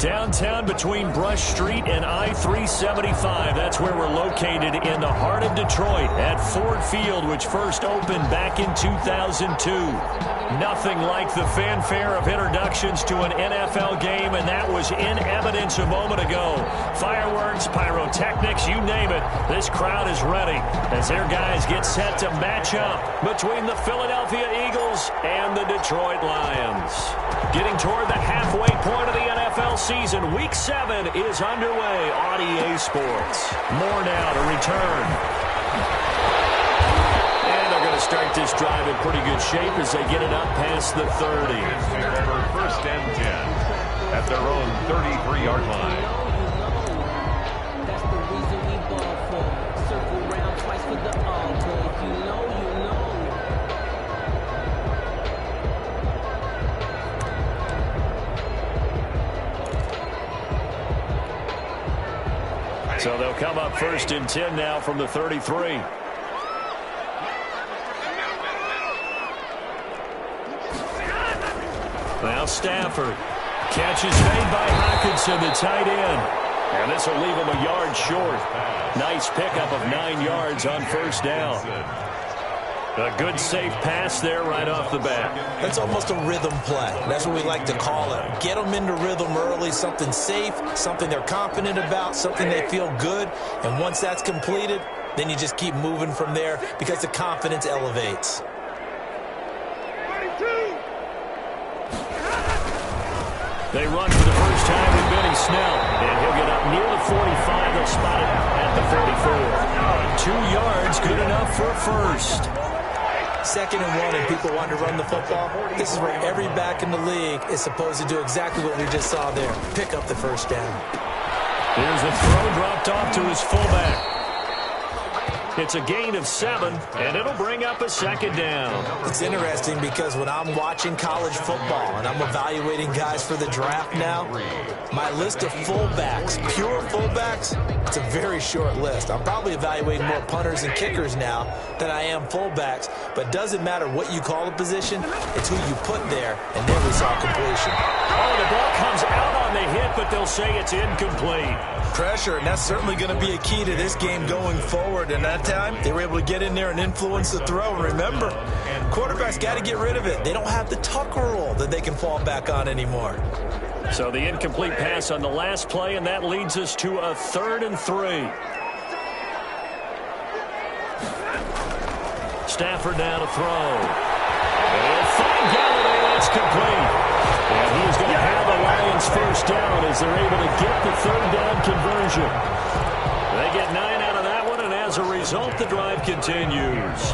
Downtown between Brush Street and I-375. That's where we're located in the heart of Detroit at Ford Field, which first opened back in 2002. Nothing like the fanfare of introductions to an NFL game, and that was in evidence a moment ago. Fireworks, pyrotechnics, you name it. This crowd is ready as their guys get set to match up between the Philadelphia Eagles and the Detroit Lions. Getting toward the halfway point of the NFL season, Week 7 is underway on EA Sports. More now to return. And they're going to start this drive in pretty good shape as they get it up past the 30. For first and 10 at their own 33-yard line. That's the reason we ball for. Circle round twice for the all boys. You know. So they'll come up first and 10 now from the 33. Now Stafford. Catch is made by Hockenson, the tight end. And this will leave him a yard short. Nice pickup of 9 yards on first down. A good, safe pass there right off the bat. That's almost a rhythm play. That's what we like to call it. Get them into rhythm early, something safe, something they're confident about, something they feel good. And once that's completed, then you just keep moving from there because the confidence elevates. They run for the first time with Benny Snell. And he'll get up near the 45. They'll spot it at the 44. 2 yards, good enough for a first. 2nd and 1 and people want to run the football. This is where every back in the league is supposed to do exactly what we just saw there. Pick up the first down. Here's the throw dropped off to his fullback. It's a gain of 7, and it'll bring up a 2nd down. It's interesting because when I'm watching college football and I'm evaluating guys for the draft now, my list of fullbacks, pure fullbacks, it's a very short list. I'm probably evaluating more punters and kickers now than I am fullbacks, but it doesn't matter what you call the position, it's who you put there, and there we saw completion. Oh, the ball comes out on the hit, but they'll say it's incomplete. Pressure, and that's certainly going to be a key to this game going forward. And that time, they were able to get in there and influence the throw. And remember, quarterbacks got to get rid of it. They don't have the Tucker rule that they can fall back on anymore. So the incomplete pass on the last play, and that leads us to a 3rd and 3. Stafford now to throw. And find Galladay, that's complete. And he's going to have the Lions first down as they're able to get the 3rd down conversion. They get 9 out of that one, and as a result, the drive continues.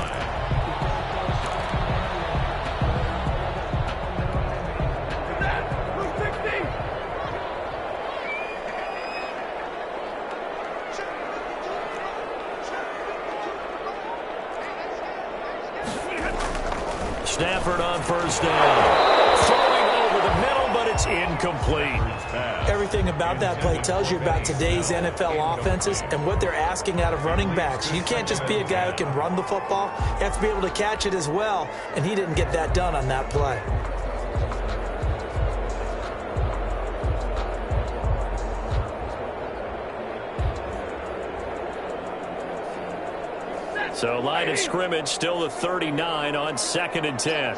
Stafford on first down. Throwing over the middle, but it's incomplete. Everything about that play tells you about today's NFL offenses and what they're asking out of running backs. You can't just be a guy who can run the football. You have to be able to catch it as well, and he didn't get that done on that play. So line of scrimmage still the 39 on 2nd and 10.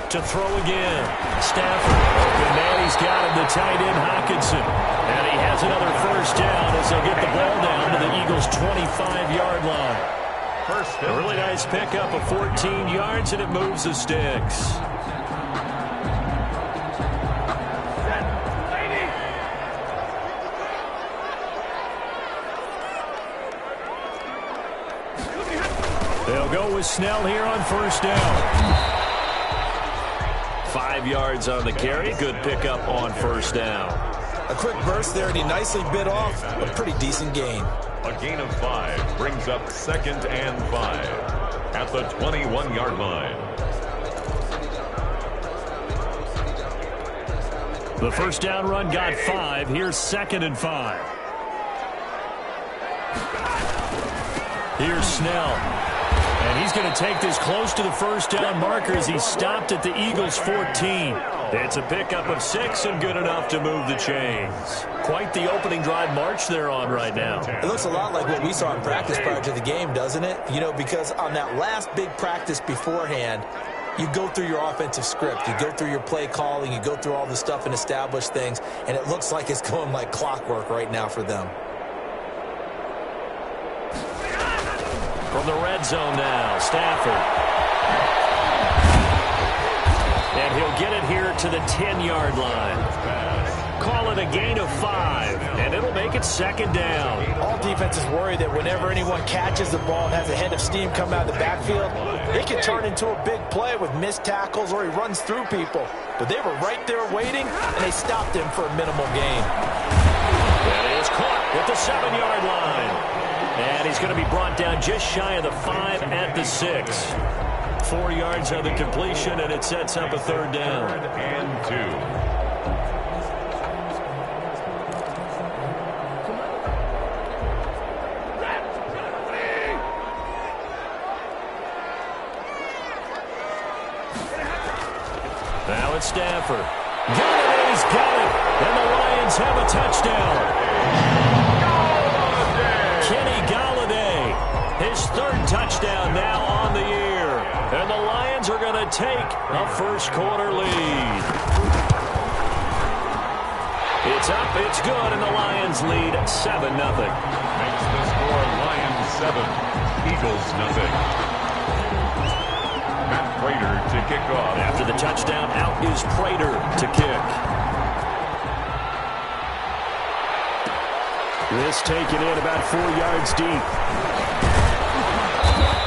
To throw again. Stafford. Open man, he's got him, the tight end Hockenson. And he has another first down as they'll get the ball down to the Eagles' 25-yard line. A really nice pickup of 14 yards, and it moves the sticks. They'll go with Snell here on first down. 5 yards on the carry. Good pickup on first down. A quick burst there, and he nicely bit off a pretty decent gain. A gain of 5 brings up 2nd and 5 at the 21-yard line. The first down run got 5. Here's 2nd and 5. Here's Snell. And he's going to take this close to the first down marker as he stopped at the Eagles' 14. It's a pickup of 6 and good enough to move the chains. Quite the opening drive march they're on right now. It looks a lot like what we saw in practice prior to the game, doesn't it? You know, because on that last big practice beforehand, you go through your offensive script. You go through your play calling. You go through all the stuff and establish things. And it looks like it's going like clockwork right now for them. From the red zone now, Stafford. And he'll get it here to the 10-yard line. Call it a gain of 5, and it'll make it second down. All defenses worry that whenever anyone catches the ball and has a head of steam come out of the backfield, it can turn into a big play with missed tackles or he runs through people. But they were right there waiting, and they stopped him for a minimal gain. That is caught at the 7-yard line. And he's going to be brought down just shy of the 5 at the 6. 4 yards on the completion, and it sets up a third down. 3rd and 2. Now it's Stafford. Galladay's got it, and the Lions have a touchdown. Kenny Galladay, his 3rd touchdown now on the year. And the Lions are going to take a first-quarter lead. It's up, it's good, and the Lions lead 7-0. Makes the score Lions 7, Eagles 0. Matt Prater to kick off. After the touchdown, out is Prater to kick. This taken in about 4 yards deep.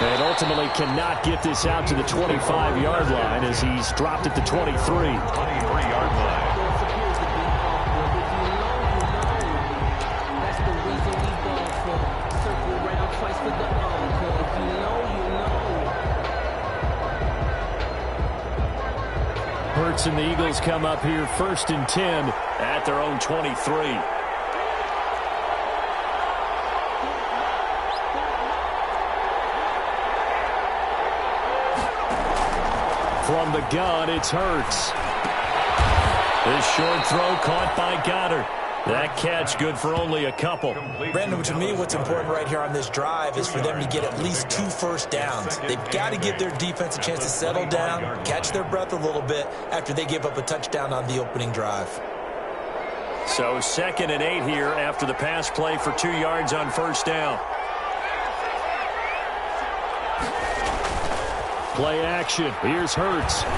And ultimately cannot get this out to the 25-yard line as he's dropped at the 23. 23-yard line. That's the reason we ball for. Circle round twice for the encore. If you know, you know. Hurts and the Eagles come up here 1st and 10 at their own 23. From the gun, it's Hurts. This short throw caught by Goddard. That catch good for only a couple. Brandon, to me, what's important right here on this drive is for them to get at least 2 first downs. They've got to give their defense a chance to settle down, catch their breath a little bit after they give up a touchdown on the opening drive. So 2nd and 8 here after the pass play for 2 yards on first down. Play action. Here's Hurts. He's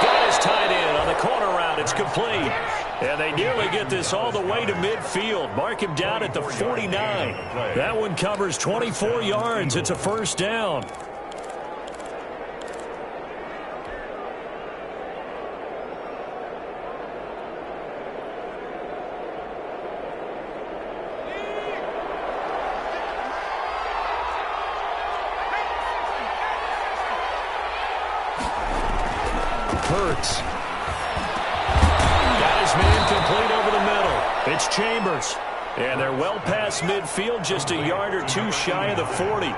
got his tight end on the corner route. It's complete. And they nearly get this all the way to midfield. Mark him down at the 49. That one covers 24 yards. It's a first down. Hurts. Got his man complete over the middle. It's Chambers. And they're well past midfield, just a yard or 2 shy of the 40.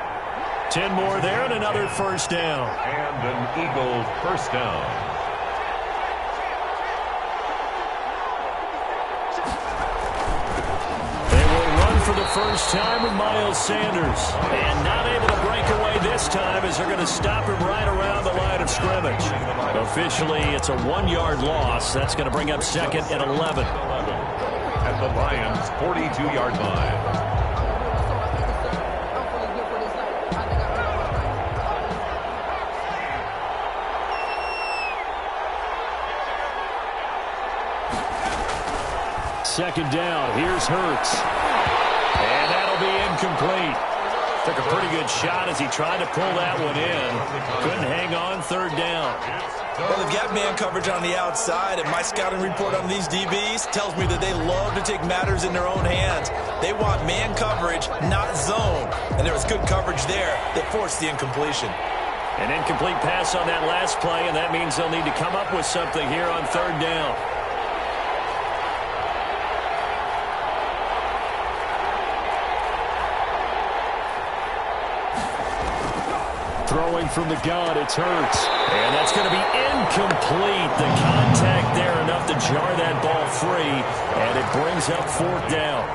10 more there and another first down. And an Eagle first down. They will run for the first time with Miles Sanders. And not able to break away this time as they're going to stop him right around the line of scrimmage. Officially, it's a 1-yard loss. That's going to bring up 2nd and 11. At the Lions' 42-yard line. Second down. Here's Hurts. And that'll be incomplete. Took a pretty good shot as he tried to pull that one in. Couldn't hang on. 3rd down. Well, they've got man coverage on the outside, and my scouting report on these DBs tells me that they love to take matters in their own hands. They want man coverage, not zone. And there was good coverage there that forced the incompletion. An incomplete pass on that last play, and that means they'll need to come up with something here on 3rd down. Throwing from the gun, it's Hurts. And that's going to be incomplete. The contact there enough to jar that ball free, and it brings up 4th down.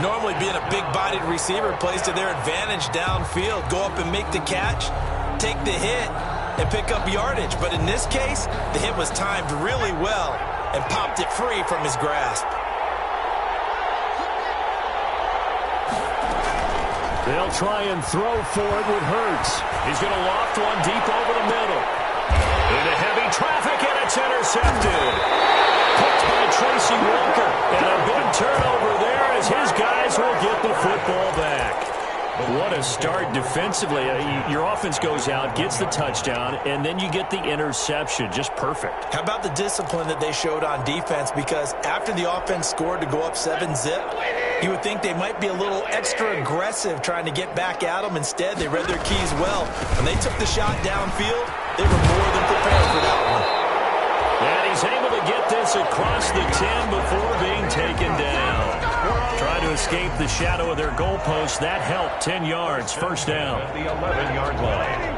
Normally being a big-bodied receiver plays to their advantage downfield. Go up and make the catch, take the hit, and pick up yardage. But in this case, the hit was timed really well and popped it free from his grasp. They'll try and throw for it with Hurts. He's going to loft one deep over the middle. Into heavy traffic, and it's intercepted. Picked by Tracy Walker. And a big turnover there as his guys will get the football back. What a start defensively. Your offense goes out, gets the touchdown, and then you get the interception. Just perfect. How about the discipline that they showed on defense? Because after the offense scored to go up 7-zip, you would think they might be a little extra aggressive trying to get back at them. Instead, they read their keys well. When they took the shot downfield, they were more than prepared for that one. And he's able to get this across the 10 before being taken down. Trying to escape the shadow of their goalpost. That helped. 10 yards. 1st down. At the 11-yard line.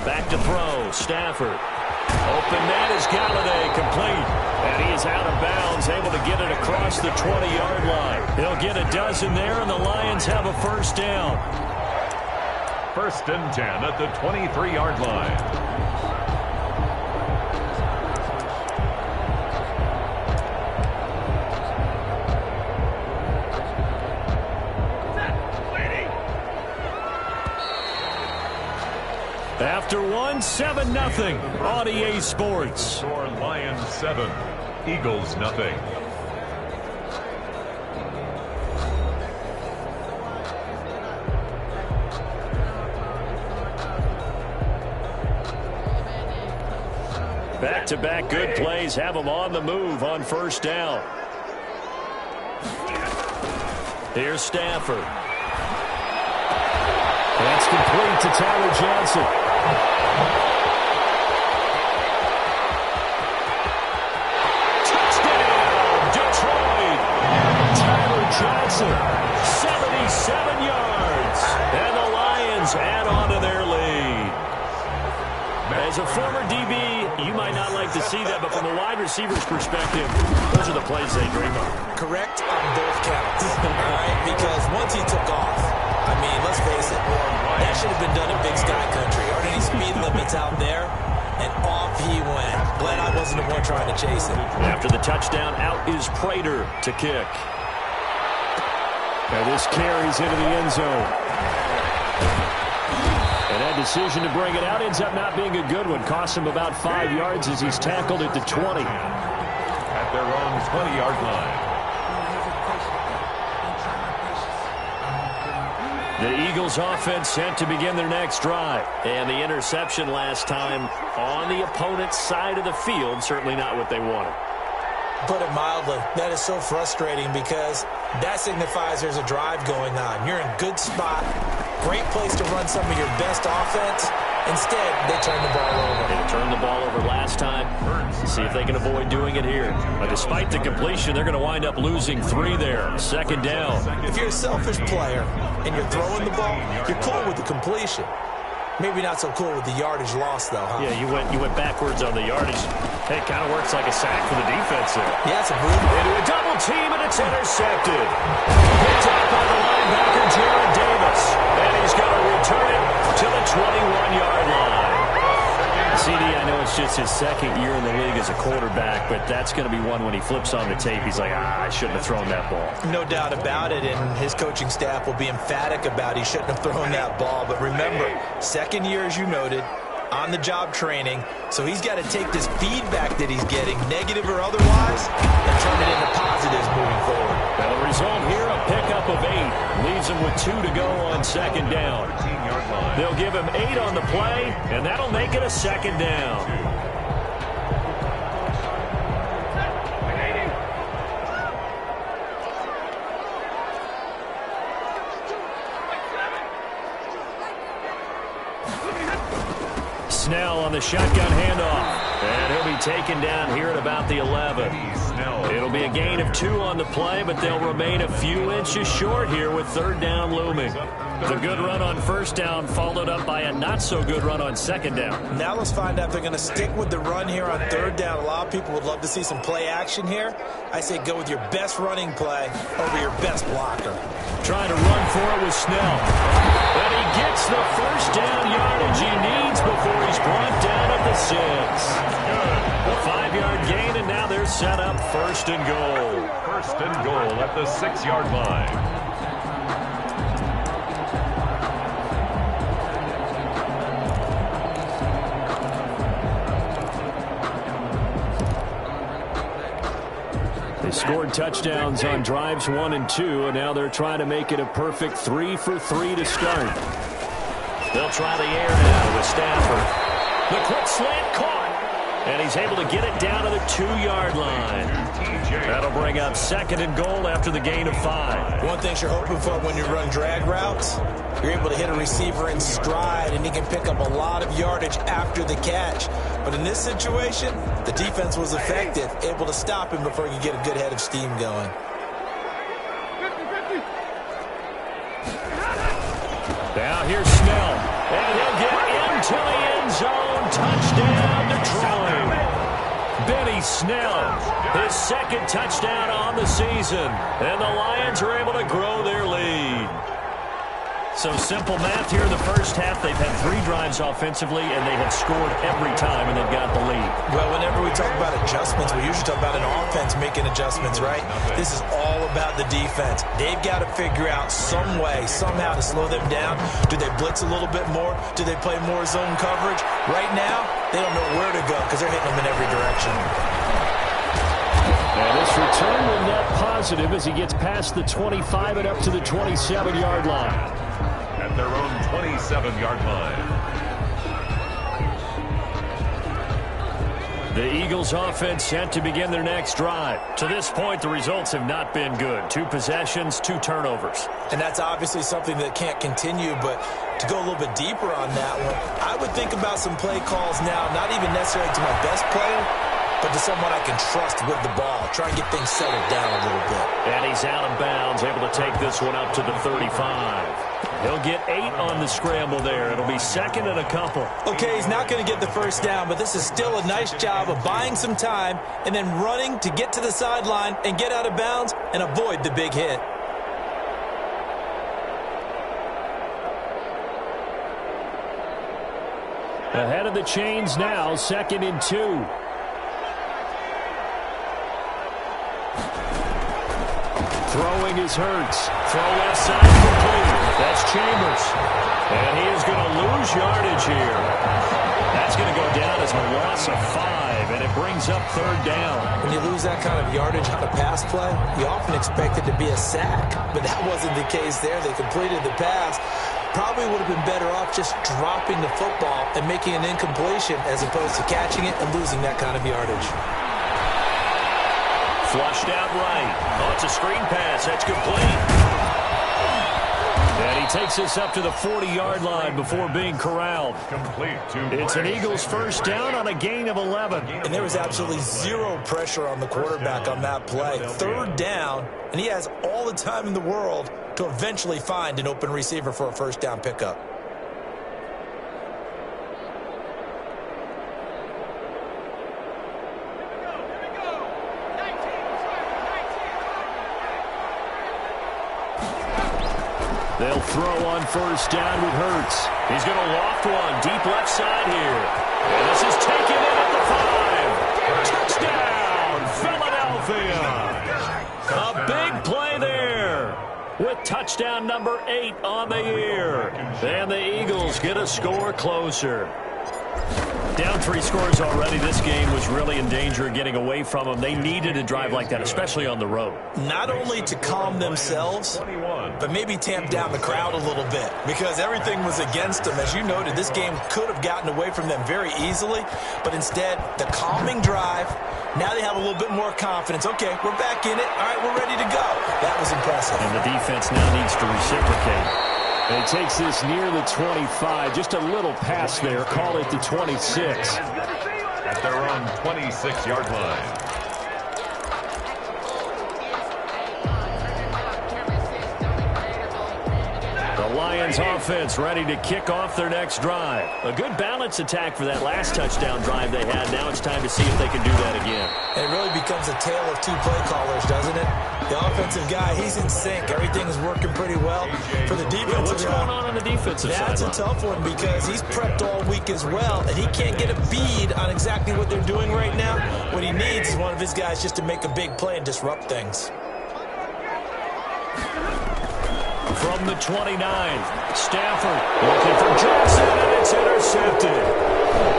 Back to throw. Stafford. Open man is Galladay, complete. And he is out of bounds, able to get it across the 20-yard line. He'll get a dozen there, and the Lions have a 1st down. 1st and 10 at the 23-yard line. After 7-0 on EA Sports. Score Lions 7, Eagles nothing. Back-to-back good plays have them on the move on 1st down. Here's Stafford. That's complete to Tyler Johnson. Touchdown, Detroit. Tyler Johnson, 77 yards. And the Lions add on to their lead. As a former DB, you might not like to see that, but from a wide receiver's perspective, those are the plays they dream of. Correct on both counts, all right? Because once he took off, I mean, let's face it, that should have been done in Big Sky Country. Aren't any speed limits out there? And off he went. Glad I wasn't the one trying to chase him. After the touchdown, out is Prater to kick. And this carries into the end zone. And that decision to bring it out ends up not being a good one. Costs him about 5 yards as he's tackled at the 20. At their own 20-yard line. The Eagles offense set to begin their next drive. And the interception last time on the opponent's side of the field, certainly not what they wanted. Put it mildly, that is so frustrating because that signifies there's a drive going on. You're in good spot, great place to run some of your best offense. Instead, they turn the ball over. They turned the ball over last time. See if they can avoid doing it here. But despite the completion, they're going to wind up losing 3 there. 2nd down. If you're a selfish player and you're throwing the ball, you're cool with the completion. Maybe not so cool with the yardage loss, though, huh? Yeah, you went backwards on the yardage. Hey, it kind of works like a sack for the defense there. Yeah, it's a move. Into a double team, and it's intercepted. Picked up by the linebacker, Jared Davis. And he's going to return it to the 21-yard line. CD, I know it's just his 2nd year in the league as a quarterback, but that's going to be one when he flips on the tape. He's like, I shouldn't have thrown that ball. No doubt about it, and his coaching staff will be emphatic about he shouldn't have thrown that ball. But remember, 2nd year, as you noted, on-the-job training, so he's got to take this feedback that he's getting, negative or otherwise, and turn it into positives moving forward. Now the result here, a pickup of 8. Leaves him with 2 to go on 2nd down. They'll give him 8 on the play, and that'll make it a 2nd down. Snell on the shotgun handoff. And he'll be taken down here at about the 11. It'll be a gain of 2 on the play, but they'll remain a few inches short here with third down looming. The good run on first down followed up by a not-so-good run on second down. Now let's find out if they're going to stick with the run here on third down. A lot of people would love to see some play action here. I say go with your best running play over your best blocker. Trying to run for it with Snell. And he gets the first down yardage he needs before he's brought down at the 6. A 5-yard gain, and now they're set up first and goal. First and goal at the 6-yard line. They scored touchdowns on drives 1 and 2, and now they're trying to make it a perfect 3 for 3 to start. They'll try the air now with Stafford. The quick slant caught, and he's able to get it down to the 2-yard line. That'll bring up second and goal after the gain of 5. One thing you're hoping for when you run drag routes, you're able to hit a receiver in stride, and he can pick up a lot of yardage after the catch. But in this situation, the defense was effective, able to stop him before he could get a good head of steam going. Now here's Snell, and he'll get into the end zone. Touchdown, Detroit. Benny Snell, his second touchdown on the season, and the Lions are able to grow their lead. So simple math here in the first half. They've had 3 drives offensively, and they have scored every time, and they've got the lead. Well, whenever we talk about adjustments, we usually talk about an offense making adjustments, right? This is all about the defense. They've got to figure out some way, somehow to slow them down. Do they blitz a little bit more? Do they play more zone coverage? Right now, they don't know where to go because they're hitting them in every direction. And this return will net positive as he gets past the 25 and up to the 27-yard line. At their own 27-yard line. The Eagles offense set to begin their next drive. To this point, the results have not been good. 2 possessions, 2 turnovers. And that's obviously something that can't continue, but to go a little bit deeper on that one, I would think about some play calls now, not even necessarily to my best player, but to someone I can trust with the ball. Try and get things settled down a little bit. And he's out of bounds, able to take this one up to the 35. He'll get 8 on the scramble there. It'll be second and a couple. Okay, he's not going to get the first down, but this is still a nice job of buying some time and then running to get to the sideline and get out of bounds and avoid the big hit. Ahead of the chains now, second and 2. Throwing is Hurts. Throw left side complete. That's Chambers. And he is going to lose yardage here. That's going to go down as a loss of 5, and it brings up third down. When you lose that kind of yardage on a pass play, you often expect it to be a sack, but that wasn't the case there. They completed the pass. Probably would have been better off just dropping the football and making an incompletion as opposed to catching it and losing that kind of yardage. Flushed out right. Oh, it's a screen pass. That's complete. And he takes us up to the 40-yard line before being corralled. Complete It's an Eagles first down on a gain of 11. And there was absolutely zero pressure on the quarterback on that play. Third down, and he has all the time in the world to eventually find an open receiver for a first down pickup. They'll throw on first down with Hurts. He's going to loft one deep left side here. And this is taken in at the 5. Touchdown, Philadelphia. A big play there with touchdown number 8 on the year. And the Eagles get a score closer. Down 3 scores already. This game was really in danger of getting away from them. They needed a drive like that, especially on the road. Not only to calm themselves, but maybe tamp down the crowd a little bit because everything was against them. As you noted, this game could have gotten away from them very easily, but instead, the calming drive, now they have a little bit more confidence. Okay, we're back in it. All right, we're ready to go. That was impressive. And the defense now needs to reciprocate. And it takes this near the 25. Just a little pass there. Call it the 26. at their own 26-yard line. The Lions offense ready to kick off their next drive. A good balance attack for that last touchdown drive they had. Now it's time to see if they can do that again. It really becomes a tale of two play callers, doesn't it? The offensive guy, he's in sync. Everything's working pretty well. For the defensive what's going on the defensive side? That's a tough one because he's prepped all week as well, and he can't get a bead on exactly what they're doing right now. What he needs is one of his guys just to make a big play and disrupt things. From the 29, Stafford looking for Johnson, and it's intercepted.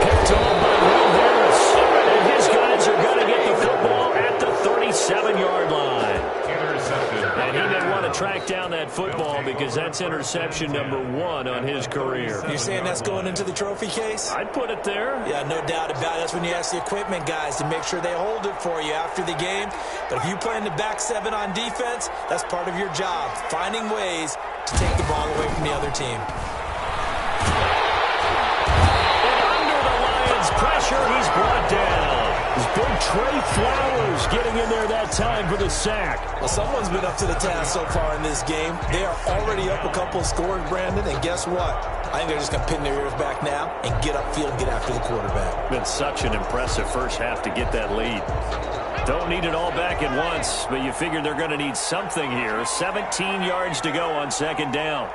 Picked off by Will Harris, and his guys are going to get the football at the 37-yard line. Intercepted. And he didn't want to track down that football because that's interception number 1 on his career. You're saying that's going into the trophy case? I'd put it there. Yeah, no doubt about it. That's when you ask the equipment guys to make sure they hold it for you after the game. But if you play in the back 7 on defense, that's part of your job, finding ways to take the ball away from the other team. And under the Lions' pressure, he's brought down. His big Trey Flowers getting in there that time for the sack. Well, someone's been up to the task so far in this game. They are already up a couple of scores, Brandon, and guess what? I think they're just going to pin their ears back now and get upfield and get after the quarterback. Been such an impressive first half to get that lead. Don't need it all back at once, but you figure they're going to need something here. 17 yards to go on second down.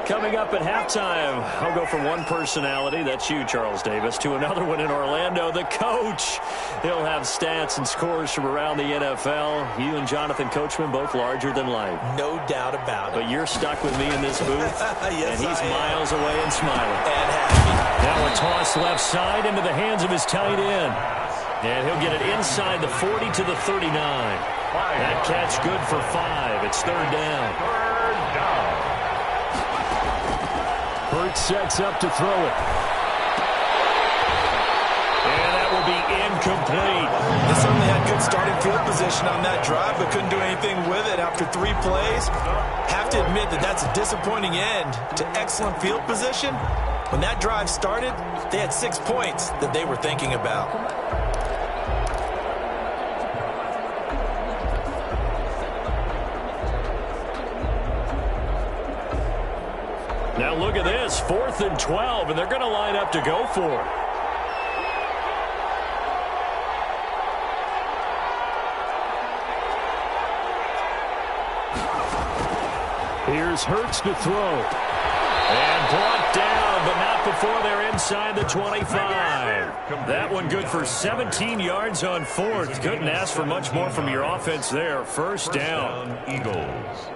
Coming up at halftime, I'll go from one personality, that's you, Charles Davis, to another one in Orlando, the coach. He'll have stats and scores from around the NFL. You and Jonathan Coachman, both larger than life. No doubt about it. But you're stuck with me in this booth, yes, and he's I am. Miles away and smiling. And happy. Now a toss left side into the hands of his tight end. And he'll get it inside the 40 to the 39. That catch good for 5. It's third down. Third down. Hurts sets up to throw it. And that will be incomplete. They certainly had good starting field position on that drive, but couldn't do anything with it after 3 plays. Have to admit that that's a disappointing end to excellent field position. When that drive started, they had 6 points that they were thinking about. Now look at this, 4th and 12, and they're going to line up to go for it. Here's Hurts to throw. And brought down, but not before they're inside the 25. That one good for 17 yards on 4th. Couldn't ask for much more from your offense there. First down. Eagles.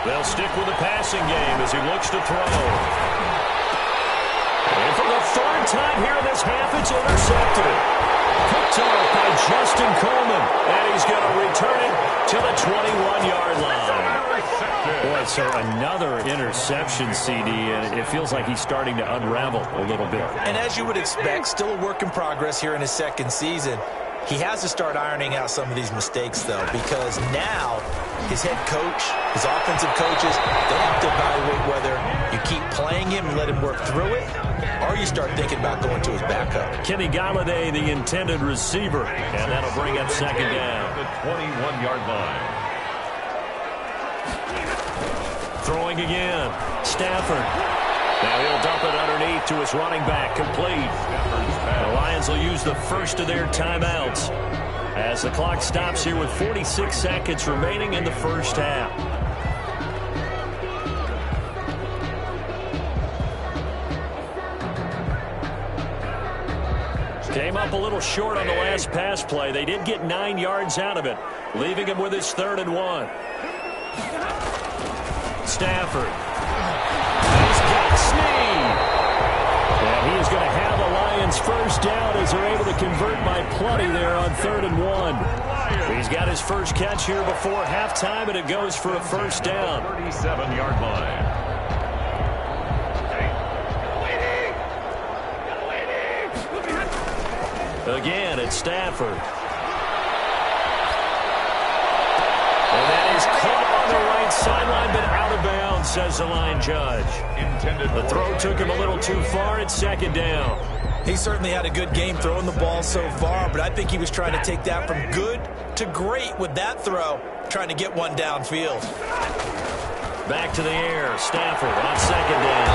They'll stick with the passing game as he looks to throw. And for the 3rd time here in this half, it's intercepted. Picked off by Justin Coleman. And he's going to return it to the 21-yard line. Boy, so another interception, CD, and it feels like he's starting to unravel a little bit. And as you would expect, still a work in progress here in his 2nd season. He has to start ironing out some of these mistakes, though, because now his head coach, his offensive coaches, they have to evaluate whether you keep playing him and let him work through it, or you start thinking about going to his backup. Kenny Galladay, the intended receiver, and that'll bring up 2nd down. The 21-yard line. Throwing again. Stafford. Now he'll dump it underneath to his running back, complete. The Lions will use the first of their timeouts as the clock stops here with 46 seconds remaining in the first half. Came up a little short on the last pass play. They did get 9 yards out of it, leaving him with his 3rd and 1. Stafford. He's got Snead. And he is going to have the Lions first down as they're able to convert by plenty there on 3rd and 1. He's got his first catch here before halftime, and it goes for a first down. 37-yard line. Again, it's Stafford. And that is caught on the right sideline, but out of bounds, says the line judge. The throw took him a little too far. It's 2nd down. He certainly had a good game throwing the ball so far, but I think he was trying to take that from good to great with that throw, trying to get one downfield. Back to the air. Stafford on 2nd down.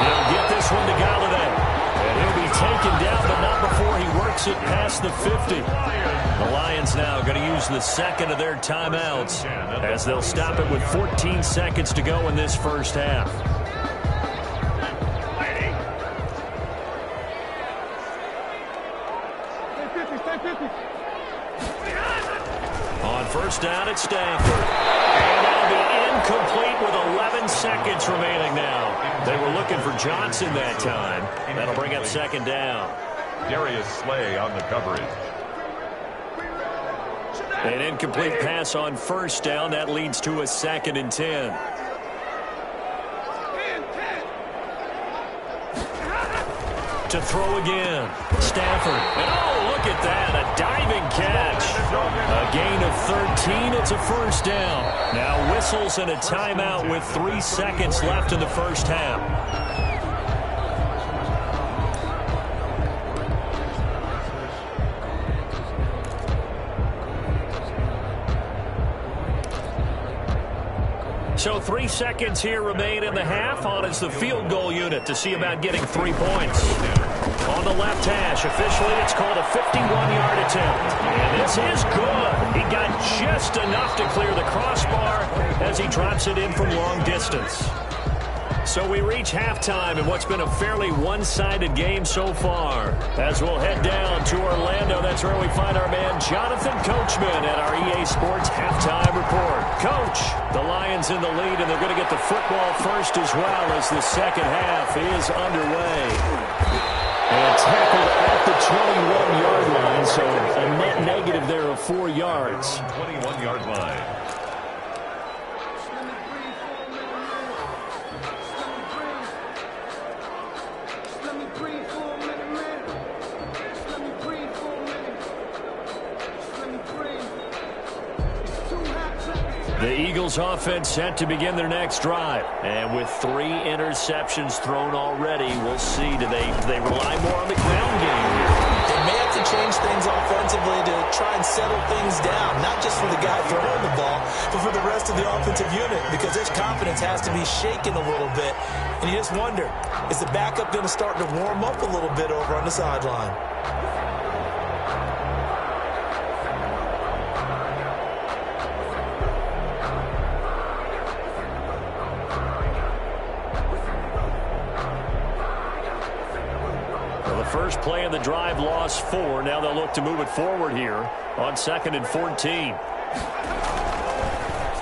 He'll get this one to Galladay. And he'll be taken down, but not before he works it past the 50. The Lions now going to use the second of their timeouts as they'll stop it with 14 seconds to go in this first half. On first down, it's Stafford. And that'll be incomplete with 11 seconds remaining now. They were looking for Johnson that time. That'll bring up 2nd down. Darius Slay on the coverage. An incomplete pass on first down. That leads to a 2nd and 10. To throw again. Stafford. And oh, look at that. A diving catch. A gain of 13. It's a first down. Now whistles and a timeout with 3 seconds left in the first half. So 3 seconds here remain in the half. On is the field goal unit to see about getting 3 points. On the left hash, officially it's called a 51-yard attempt. And this is good. He got just enough to clear the crossbar as he drops it in from long distance. So we reach halftime in what's been a fairly one-sided game so far. As we'll head down to Orlando, that's where we find our man Jonathan Coachman at our EA Sports Halftime Report. Coach, the Lions in the lead, and they're going to get the football first as well as the second half is underway. And tackled at the 21-yard line, so a net negative there of 4 yards. 21-yard line. The Eagles offense set to begin their next drive. And with 3 interceptions thrown already, we'll see. Do they rely more on the ground game here? They may have to change things offensively to try and settle things down, not just for the guy throwing the ball, but for the rest of the offensive unit, because his confidence has to be shaken a little bit. And you just wonder, is the backup going to start to warm up a little bit over on the sideline? First play of the drive, lost 4. Now they'll look to move it forward here on 2nd and 14.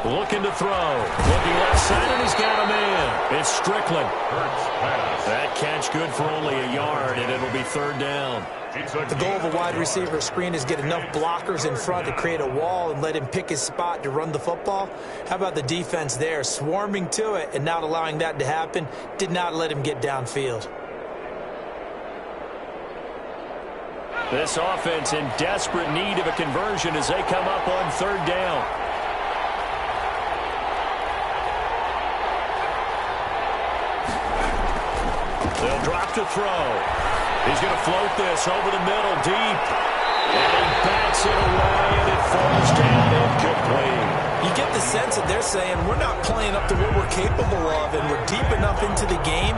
Looking to throw. Looking left side, and he's got a man. It's Strickland. That catch good for only a yard, and it'll be 3rd down. The goal of a wide receiver screen is get enough blockers in front to create a wall and let him pick his spot to run the football. How about the defense there, swarming to it and not allowing that to happen? Did not let him get downfield. This offense in desperate need of a conversion as they come up on 3rd down. They'll drop to throw. He's going to float this over the middle deep. And he bats it away, and it falls down incomplete. You get the sense that they're saying we're not playing up to what we're capable of, and we're deep enough into the game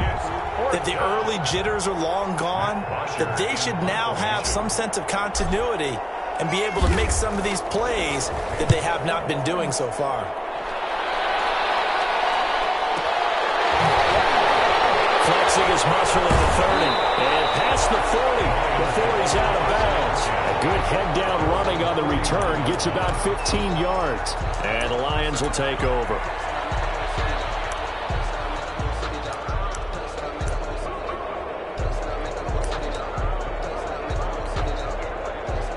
that the early jitters are long gone, that they should now have some sense of continuity and be able to make some of these plays that they have not been doing so far. Flexing his muscle at the 30 and past the 40 before he's out of bounds. A good head-down running on the return gets about 15 yards. And the Lions will take over.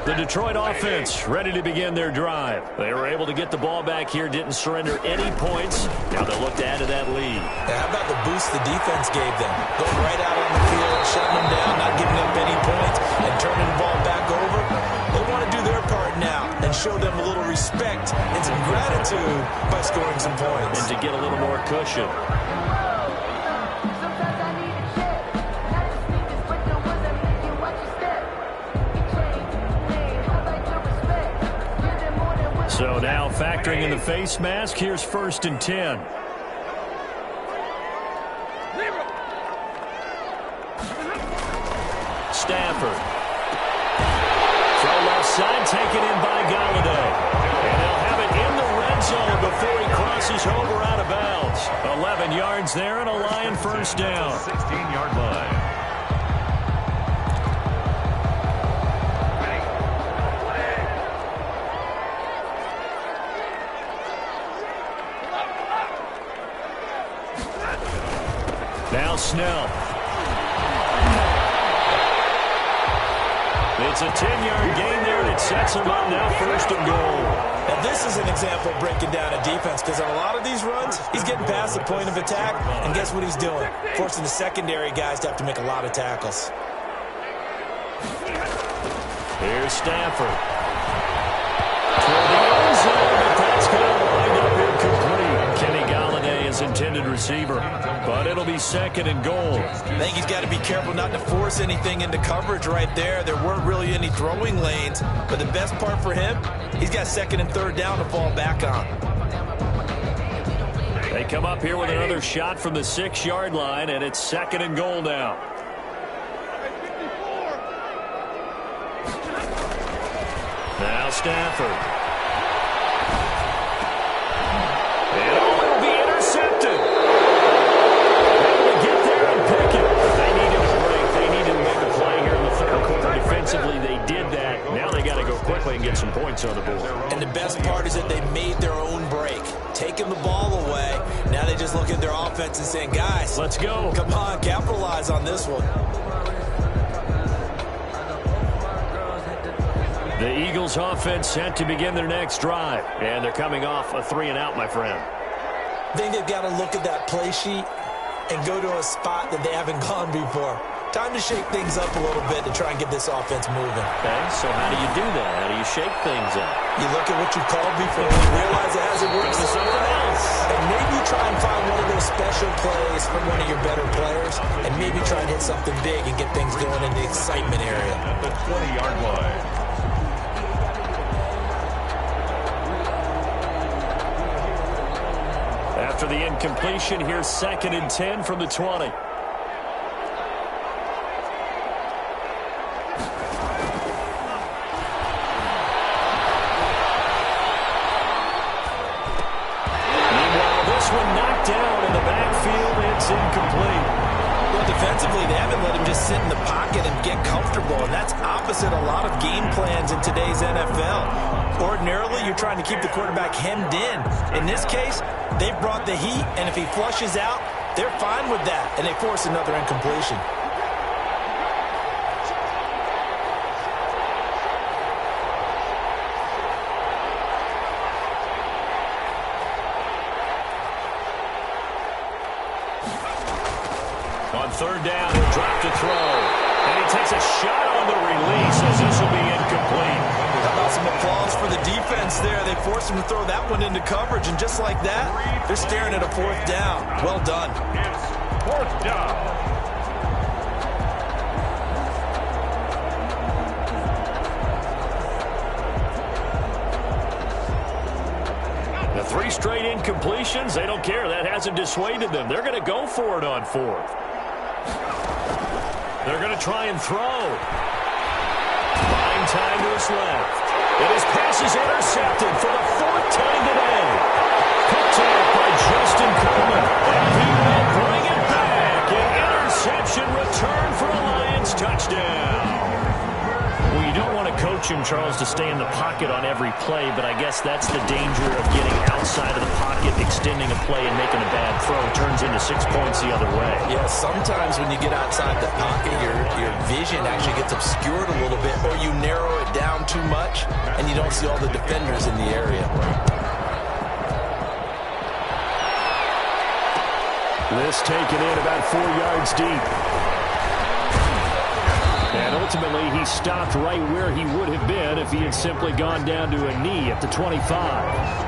The Detroit offense ready to begin their drive. They were able to get the ball back here, didn't surrender any points. Now they'll look to add to that lead. How about the boost the defense gave them? Going right out on the field, shutting them down, not giving up any points, and turning the ball back over. They want to do their part now and show them a little respect and some gratitude by scoring some points. And to get a little more cushion. So now factoring in the face mask, here's 1st and 10. Stafford. Throw left side, taken in by Galladay. And they'll have it in the red zone before he crosses over out of bounds. 11 yards there and a Lion first down. 16-yard line. Now Snell. It's a 10-yard gain there, and it sets him up now 1st and goal. Now this is an example of breaking down a defense, because on a lot of these runs, he's getting past the point of attack, and guess what he's doing? Forcing the secondary guys to have to make a lot of tackles. Here's Stafford. Toward the end zone, but that's going to wind up incomplete. Kenny Galladay is intended receiver, but it'll be 2nd and goal. I think he's got to be careful not to force anything into coverage right there. There weren't really any throwing lanes, but the best part for him, he's got 2nd and 3rd down to fall back on. They come up here with another shot from the 6-yard line, and it's 2nd and goal now. Now Stafford. And it'll be intercepted. Able to get there and pick it. They needed a break. They needed to make a play here in the 3rd quarter. Defensively, they did that. Now they got to go quickly and get some points on the board. And the best part is that they made their own break, taking the ball away. Now they just look at their offense and saying, guys, let's go. Come on, capitalize on this one. The Eagles offense set to begin their next drive. And they're coming off a 3-and-out, my friend. I think they've got to look at that play sheet and go to a spot that they haven't gone before. Time to shake things up a little bit to try and get this offense moving. Okay, so how do you do that? How do you shake things up? You look at what you called before, you realize it hasn't worked for something else. And maybe try and find one of those special plays from one of your better players, and maybe try and hit something big and get things going in the excitement area. At the 20-yard line. After the incompletion, here's 2nd and 10 from the 20. Down in the backfield, it's incomplete. Well, defensively, they haven't let him just sit in the pocket and get comfortable, and that's opposite a lot of game plans in today's NFL. Ordinarily, you're trying to keep the quarterback hemmed in. In this case, they've brought the heat, and if he flushes out, they're fine with that, and they force another incompletion. On 3rd down, he'll drop to throw. And he takes a shot on the release as this will be incomplete. How about some applause for the defense there? They forced him to throw that one into coverage, and just like that, they're staring at a 4th down. Well done. It's 4th down. The straight incompletions, they don't care. That hasn't dissuaded them. They're going to go for it on fourth. They're going to try and throw. Buying time to his left. And his pass is intercepted for the fourth time today. Picked off by Justin Coleman. And he will bring it back. An interception return for a Lions touchdown. Well, you don't want to coach him, Charles, to stay in the pocket on every play, but I guess that's the danger of getting outside of the pocket, extending a play, and making a bad throw. Turns into 6 points the other way. Yeah, sometimes when you get outside the pocket, your vision actually gets obscured a little bit, or you narrow it down too much, and you don't see all the defenders in the area. This taken in about 4 yards deep. And ultimately, he stopped right where he would have been if he had simply gone down to a knee at the 25.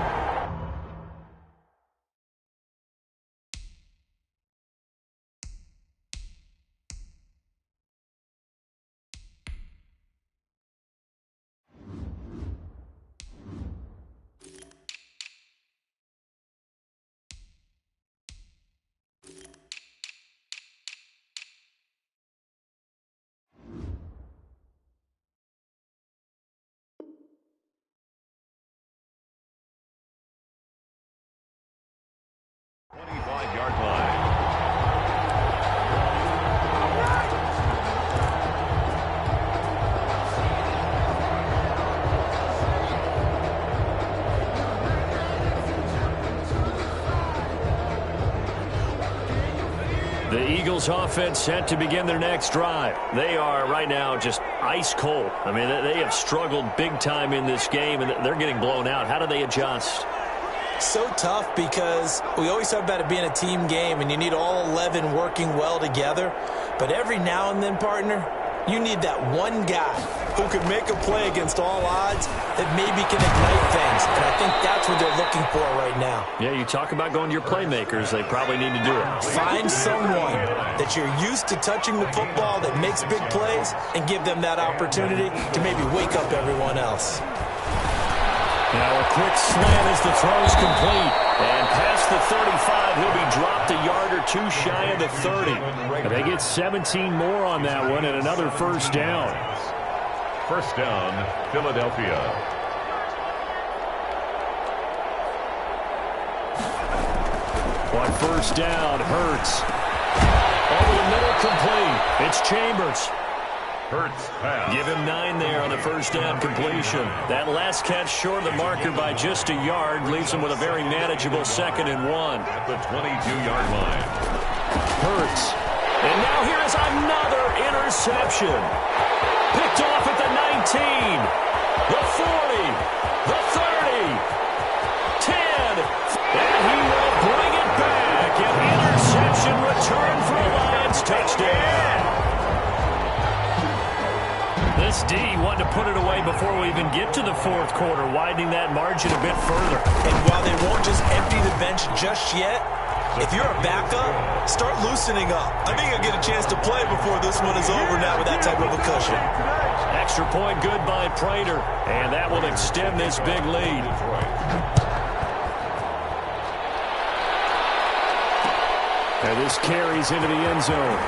The Eagles offense set to begin their next drive. They are right now just ice cold. I mean, they have struggled big time in this game, and they're getting blown out. How do they adjust? So tough because we always talk about it being a team game, and you need all 11 working well together. But every now and then, partner, you need that one guy who can make a play against all odds that maybe can ignite things. And I think that's what they're looking for right now. Yeah, you talk about going to your playmakers. They probably need to do it. Find someone that you're used to touching the football that makes big plays and give them that opportunity to maybe wake up everyone else. Now a quick slant as the throw's complete. And past the 35, he'll be dropped a yard or two shy of the 30. And they get 17 more on that one and another first down. First down, Philadelphia. On first down, Hurts. Over the middle, complete. It's Chambers. Hurts pass. Give him 9 there on the first down completion. That last catch short of the marker by just a yard leaves him with a very manageable 2nd and 1. At the 22-yard line. Hurts. And now here is another interception. Picked off at the 19, the 40, the 30, 10, and he will bring it back. An interception return for a Lions touchdown. This D wanted to put it away before we even get to the fourth quarter, widening that margin a bit further. And while they won't just empty the bench just yet, if you're a backup, start loosening up. I think you'll get a chance to play before this one is over now with that type of a cushion. Extra point good by Prater, and that will extend this big lead. And this carries into the end zone.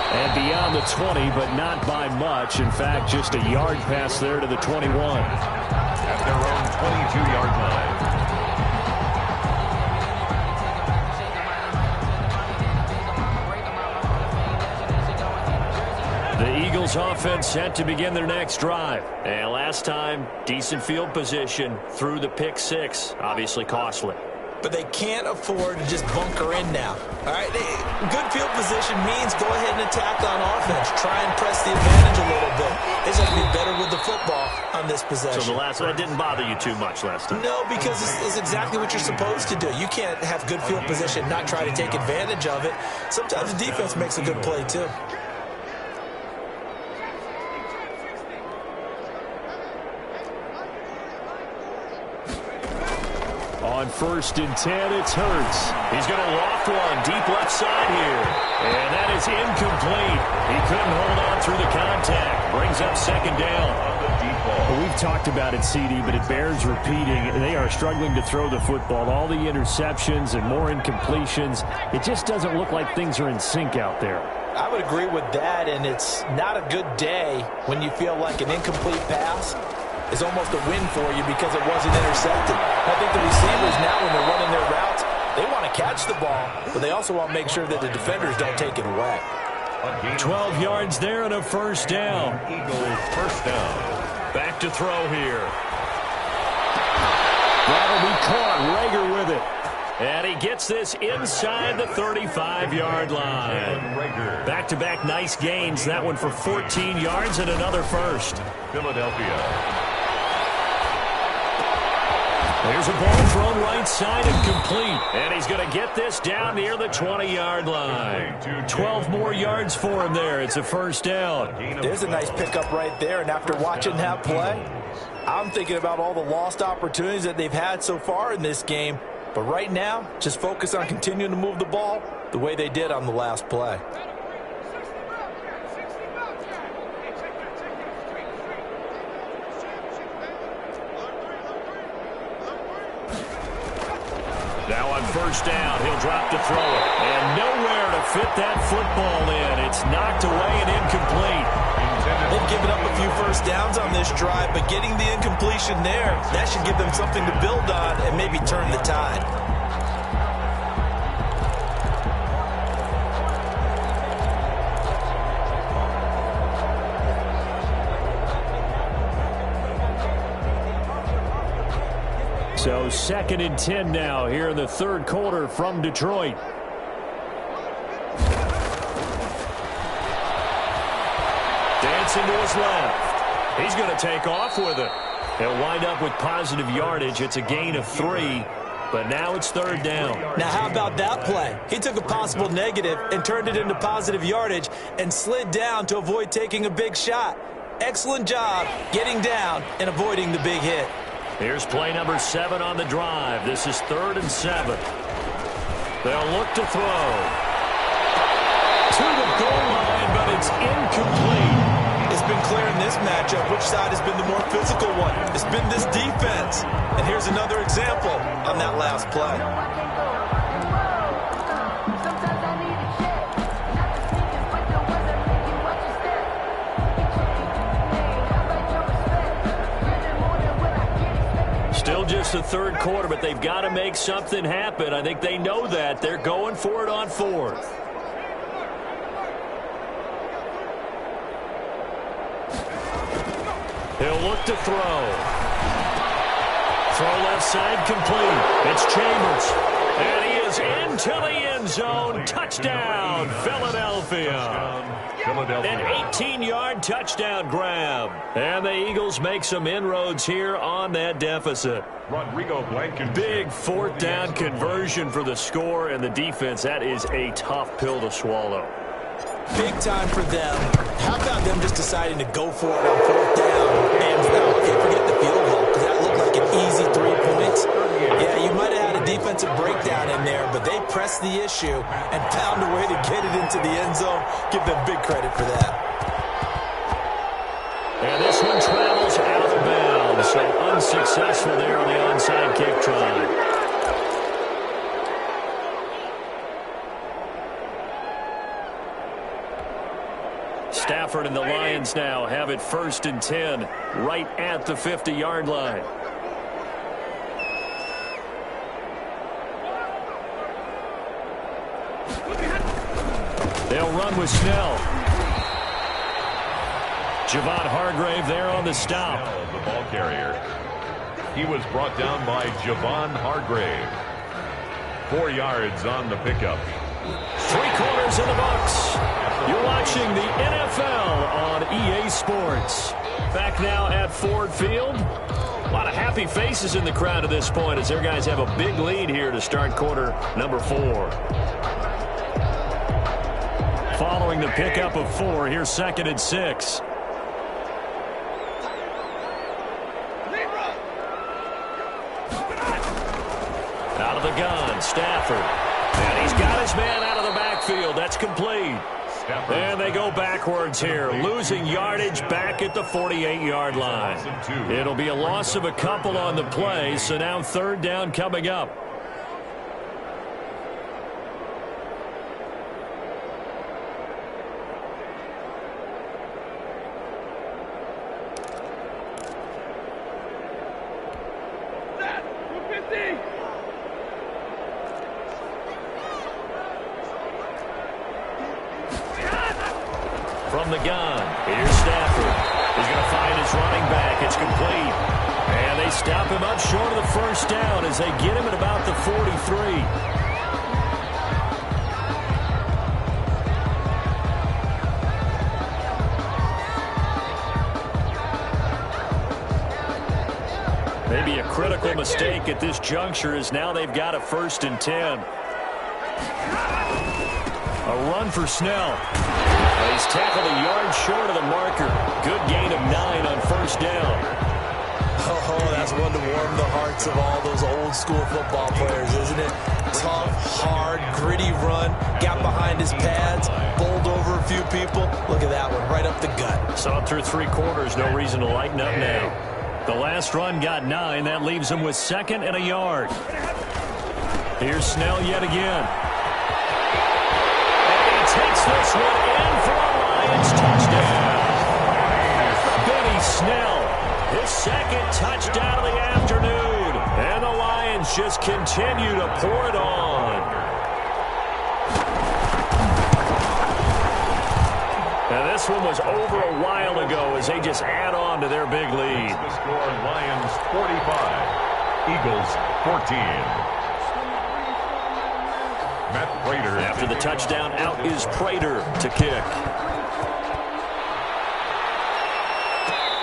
And beyond the 20, but not by much. In fact, just a yard pass there to the 21. At their own 22-yard line. The Eagles offense set to begin their next drive. And last time, decent field position through the pick 6. Obviously costly. But they can't afford to just bunker in now. All right, good field position means go ahead and attack on offense. Try and press the advantage a little bit. They just have to be better with the football on this possession. So the last one didn't bother you too much last time? No, because it's exactly what you're supposed to do. You can't have good field position, not try to take advantage of it. Sometimes the defense makes a good play, too. On 1st and 10, it's Hurts. He's going to loft one deep left side here. And that is incomplete. He couldn't hold on through the contact. Brings up 2nd down. Well, we've talked about it, CD, but it bears repeating. They are struggling to throw the football. All the interceptions and more incompletions. It just doesn't look like things are in sync out there. I would agree with that, and it's not a good day when you feel like an incomplete pass is almost a win for you because it wasn't intercepted. I think the receivers now, when they're running their routes, they want to catch the ball, but they also want to make sure that the defenders don't take it away. 12 yards there and a 1st down. Eagles 1st down. Back to throw here. That'll be caught. Rager with it. And he gets this inside the 35-yard line. Back-to-back nice gains. That one for 14 yards and another 1st. Philadelphia. There's a ball thrown right side and complete. And he's going to get this down near the 20-yard line. 12 more yards for him there. It's a 1st down. There's a nice pickup right there. And after watching that play, I'm thinking about all the lost opportunities that they've had so far in this game. But right now, just focus on continuing to move the ball the way they did on the last play. Now on 1st down, he'll drop to throw it. And nowhere to fit that football in. It's knocked away and incomplete. They've given up a few 1st downs on this drive, but getting the incompletion there, that should give them something to build on and maybe turn the tide. So 2nd and 10 now here in the 3rd quarter from Detroit. Dancing to his left. He's going to take off with it. He'll wind up with positive yardage. It's a gain of 3, but now it's 3rd down. Now how about that play? He took a possible negative and turned it into positive yardage and slid down to avoid taking a big shot. Excellent job getting down and avoiding the big hit. Here's play number 7 on the drive. This is 3rd and 7. They'll look to throw. To the goal line, but it's incomplete. It's been clear in this matchup which side has been the more physical one. It's been this defense. And here's another example on that last play. Still just the 3rd quarter, but they've got to make something happen. I think they know that. They're going for it on 4th. He'll look to throw. Throw left side complete. It's Chambers. And he is into the end zone. Touchdown, Philadelphia. An 18-yard touchdown grab. And the Eagles make some inroads here on that deficit. Rodrigo Blankenship. Big 4th down conversion for the score and the defense. That is a tough pill to swallow. Big time for them. How about them just deciding to go for it on 4th down? And okay, forget the field goal, because that looked like an easy 3 points. Yeah, you might have had a defensive breakdown in there, but they pressed the issue and found a way to get it into the end zone. Give them big credit for that. And this one travels out of bounds, so unsuccessful there on the onside kick try. Stafford and the Lions now have it 1st and 10, right at the 50-yard line. They'll run with Snell. Javon Hargrave there on the stop. The ball carrier. He was brought down by Javon Hargrave. 4 yards on the pickup. 3 quarters in the books. You're watching the NFL on EA Sports. Back now at Ford Field. A lot of happy faces in the crowd at this point as their guys have a big lead here to start quarter number 4. Following the pickup of 4, here's 2nd and 6. Out of the gun, Stafford. And he's got his man out of the backfield. That's complete. And they go backwards here, losing yardage back at the 48-yard line. It'll be a loss of a couple on the play, so now third down coming up. From the gun, here's Stafford. He's going to find his running back. It's complete. And they stop him up short of the first down as they get him at about the 43. Maybe a critical mistake at this juncture is now they've got a 1st and 10. A run for Snell. He's tackled a yard short of the marker. Good gain of 9 on first down. Oh, that's one to warm the hearts of all those old school football players, isn't it? Tough, hard, gritty run. Got behind his pads, bowled over a few people. Look at that one, right up the gut. Saw it through 3 quarters. No reason to lighten up now. The last run got 9. That leaves him with 2nd and a yard. Here's Snell yet again. Takes this one in for a Lions touchdown. Benny Snell, his 2nd touchdown of the afternoon. And the Lions just continue to pour it on. Now this one was over a while ago as they just add on to their big lead. The score, Lions 45, Eagles 14. Matt Prater. After the touchdown, out is Prater to kick.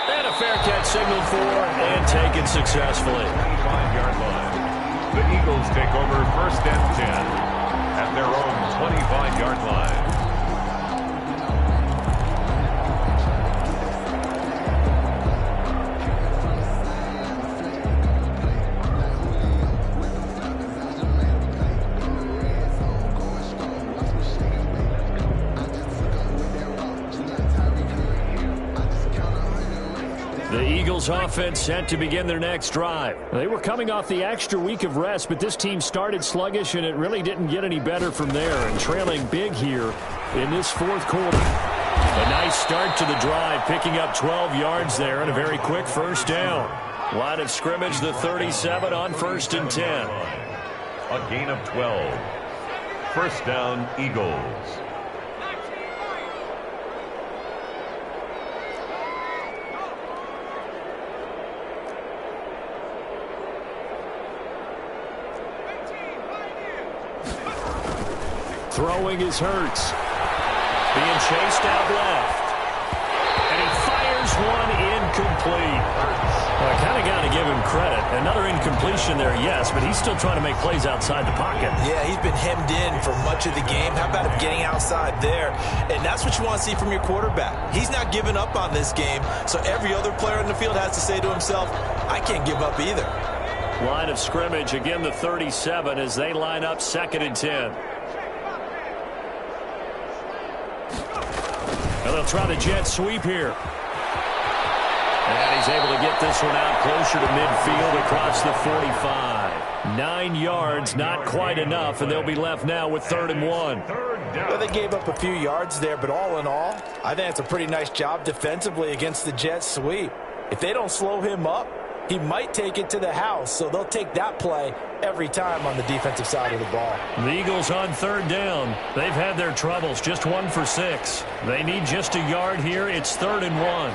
And a fair catch signaled for and taken successfully. 25-yard line. The Eagles take over 1st and 10 at their own 25-yard line. Offense set to begin their next drive. They were coming off the extra week of rest, but this team started sluggish, and it really didn't get any better from there, and trailing big here in this 4th quarter. A nice start to the drive, picking up 12 yards there and a very quick 1st down. Line of scrimmage, the 37 on 1st and 10. A gain of 12. 1st down, Eagles. Throwing is Hurts. Being chased out left. And he fires one incomplete. Well, I kind of got to give him credit. Another incompletion there, yes, but he's still trying to make plays outside the pocket. Yeah, he's been hemmed in for much of the game. How about him getting outside there? And that's what you want to see from your quarterback. He's not giving up on this game, so every other player in the field has to say to himself, I can't give up either. Line of scrimmage, again the 37 as they line up 2nd and 10. And they'll try the jet sweep here. And he's able to get this one out closer to midfield across the 45. 9 yards, not quite enough, and they'll be left now with 3rd and 1. Well, they gave up a few yards there, but all in all, I think it's a pretty nice job defensively against the jet sweep. If they don't slow him up, he might take it to the house, so they'll take that play every time on the defensive side of the ball. The Eagles on 3rd down. They've had their troubles, just 1 for 6. They need just a yard here. It's 3rd and 1.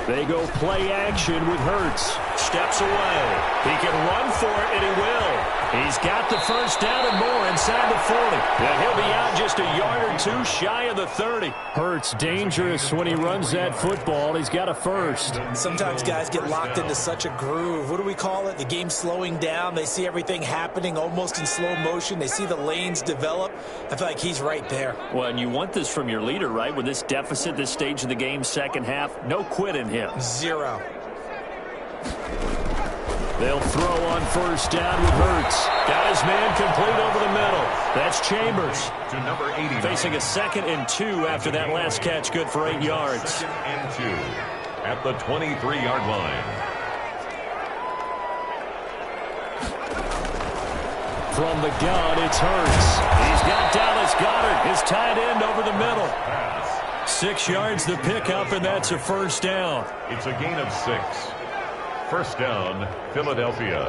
They go play action with Hurts. Steps away. He can run for it, and he will. He's got the 1st down and more inside the 40. And he'll be out just a yard or 2 shy of the 30. Hurts dangerous when he runs that football. He's got a 1st. Sometimes guys get locked into such a groove. What do we call it? The game slowing down. They see everything happening almost in slow motion. They see the lanes develop. I feel like he's right there. Well, and you want this from your leader, right? With this deficit, this stage of the game, 2nd half, no quit in him. 0. They'll throw on first down with Hurts. Got his man complete over the middle. That's Chambers. To number 80. Facing a 2nd and 2 after that last catch, good for 8 yards. 2nd and 2 at the 23-yard line. From the gun, it's Hurts. He's got Dallas Goedert, his tight end, over the middle. 6 yards the pickup, and that's a first down. It's a gain of 6. First down, Philadelphia.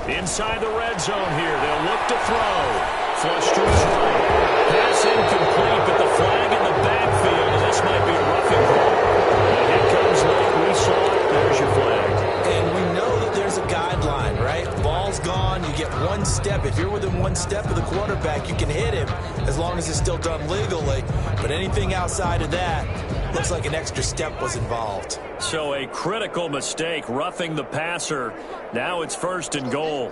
Inside the red zone here. They'll look to throw. Flush to his right. Pass incomplete, but the flag in the backfield, and this might be a roughing call. And here comes Mike. We saw it. There's your flag. And we know that there's a guideline, right? Ball's gone. You get 1 step. If you're within 1 step of the quarterback, you can hit him as long as it's still done legally. But anything outside of that, looks like an extra step was involved. So a critical mistake, roughing the passer. Now it's 1st and goal.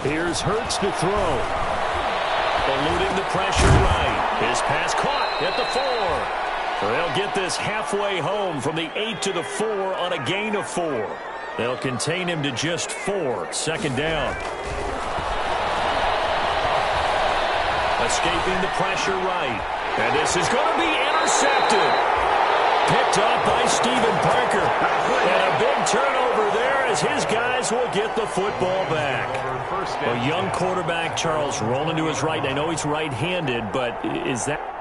Here's Hurts to throw. Eluding the pressure right. His pass caught at the 4. They'll get this halfway home from the 8 to the 4 on a gain of 4. They'll contain him to just 4. 2nd down. Escaping the pressure right. And this is going to be intercepted. Picked up by Stephen Parker. And a big turnover there as his guys will get the football back. A young quarterback, Charles, rolling to his right. I know he's right-handed, but is that...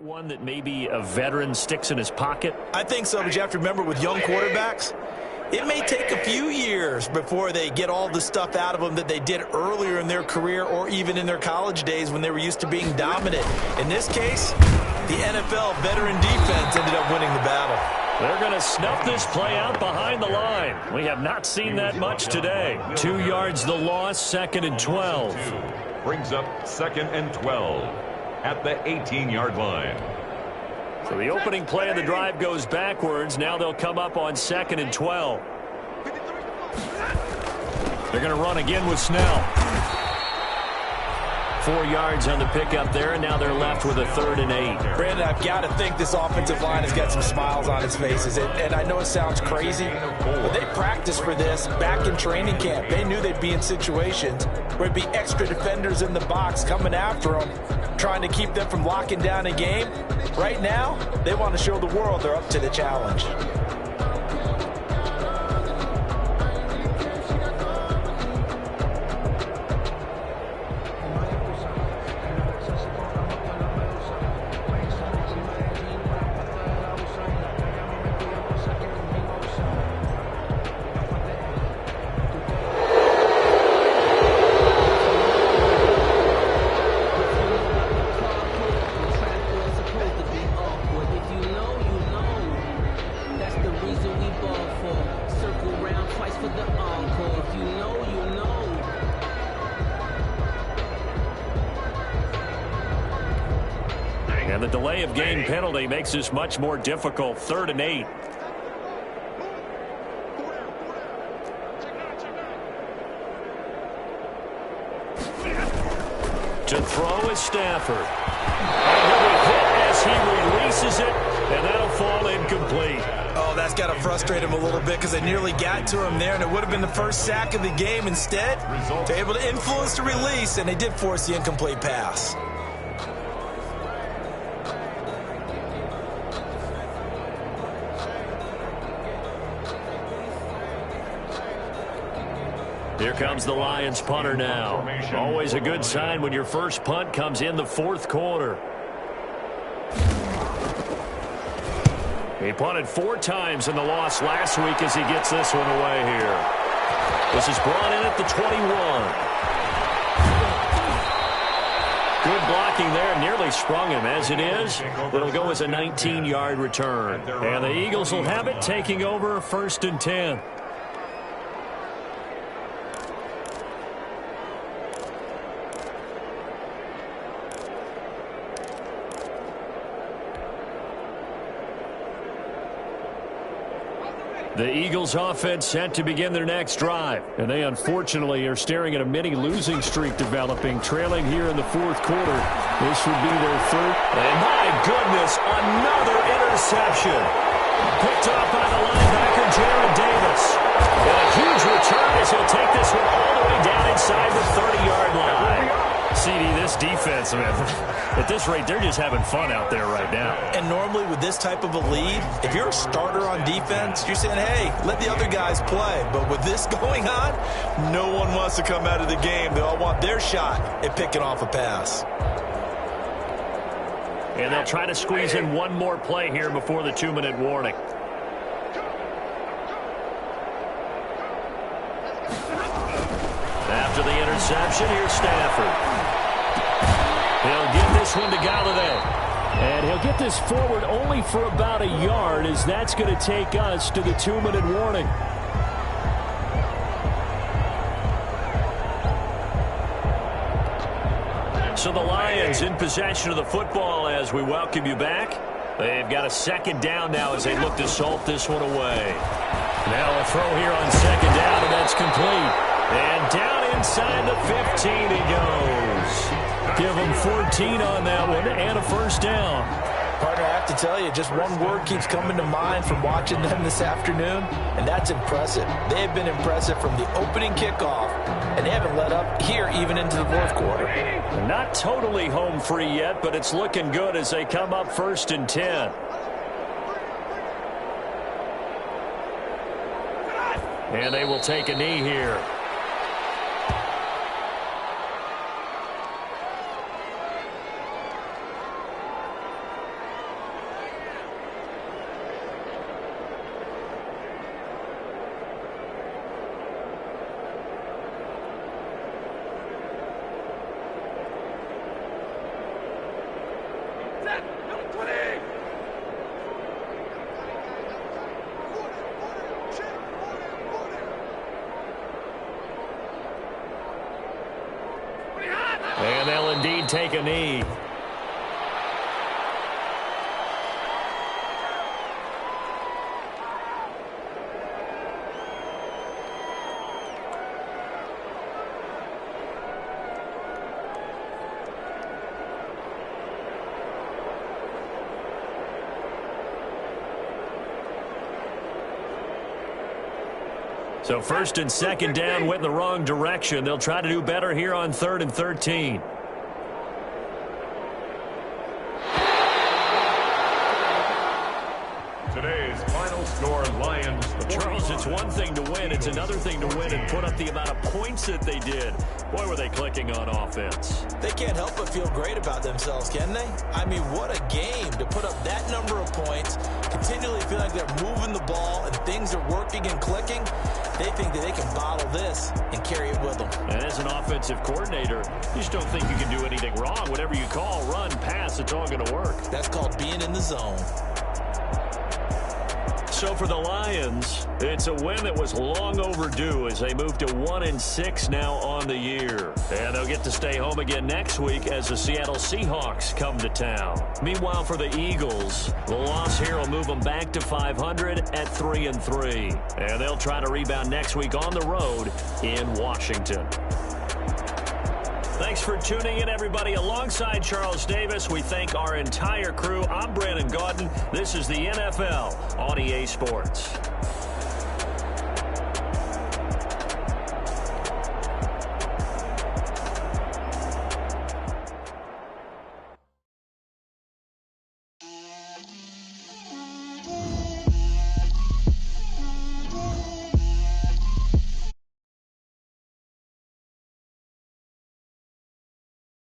one that maybe a veteran sticks in his pocket? I think so, but you have to remember with young quarterbacks, it may take a few years before they get all the stuff out of them that they did earlier in their career or even in their college days when they were used to being dominant. In this case, the NFL veteran defense ended up winning the battle. They're going to snuff this play out behind the line. We have not seen that much today. 2 yards the loss, 2nd and 12. Brings up 2nd and 12. At the 18-yard line. So the opening play of the drive goes backwards. Now they'll come up on 2nd and 12. They're going to run again with Snell. 4 yards on the pickup there, and now they're left with a 3rd and 8. Brandon, I've got to think this offensive line has got some smiles on its faces. And I know it sounds crazy, but they practiced for this back in training camp. They knew they'd be in situations where it'd be extra defenders in the box coming after them, trying to keep them from locking down a game. Right now, they want to show the world they're up to the challenge. And the delay of game penalty makes this much more difficult. 3rd and 8. To throw is Stafford. And he'll be hit as he releases it, and that'll fall incomplete. Oh, that's got to frustrate him a little bit because they nearly got to him there, and it would have been the first sack of the game. Instead, they're able to influence the release, and they did force the incomplete pass. Here comes the Lions punter now. Always a good sign when your first punt comes in the 4th quarter. He punted 4 times in the loss last week as he gets this one away here. This is brought in at the 21. Good blocking there. Nearly sprung him. As it is, it'll go as a 19-yard return. And the Eagles will have it, taking over 1st and 10. The Eagles offense set to begin their next drive. And they unfortunately are staring at a mini losing streak developing, trailing here in the 4th quarter. This would be their 3rd. And my goodness, another interception. Picked off by the linebacker, Jared Davis. And a huge return as he'll take this one all the way down inside the 30-yard line. CD, this defense, man, at this rate, they're just having fun out there right now. And normally with this type of a lead, if you're a starter on defense, you're saying, hey, let the other guys play. But with this going on, no one wants to come out of the game. They all want their shot at picking off a pass. And they'll try to squeeze in one more play here before the 2-minute warning. After the interception, here's Stafford. He'll give this one to Galladay. And he'll get this forward only for about a yard, as that's going to take us to the 2-minute warning. So the Lions in possession of the football as we welcome you back. They've got a 2nd down now as they look to salt this one away. Now a throw here on 2nd down, and that's complete. And down inside the 15 he goes. Give him 14 on that one and a 1st down. Partner, I have to tell you, just one word keeps coming to mind from watching them this afternoon, and that's impressive. They have been impressive from the opening kickoff, and they haven't let up here even into the 4th quarter. Not totally home free yet, but it's looking good as they come up 1st and 10. And they will take a knee here. And they'll indeed take a knee. So 1st and 2nd down went in the wrong direction. They'll try to do better here on 3rd and 13. Today's final score, Lions. Charles, it's one thing to win. It's another thing to win and put up the amount of points that they did. Boy, were they clicking on offense. They can't help but feel great about themselves, can they? I mean, what a game to put up that number of points, continually feel like they're moving the ball and things are working and clicking. They think that they can bottle this and carry it with them. And as an offensive coordinator, you just don't think you can do anything wrong. Whatever you call, run, pass, it's all going to work. That's called being in the zone. So for the Lions, it's a win that was long overdue as they move to 1-6 now on the year. And they'll get to stay home again next week as the Seattle Seahawks come to town. Meanwhile, for the Eagles, the loss here will move them back to 500 at 3-3. And they'll try to rebound next week on the road in Washington. Thanks for tuning in, everybody. Alongside Charles Davis, we thank our entire crew. I'm Brandon Gaudin. This is the NFL on EA Sports.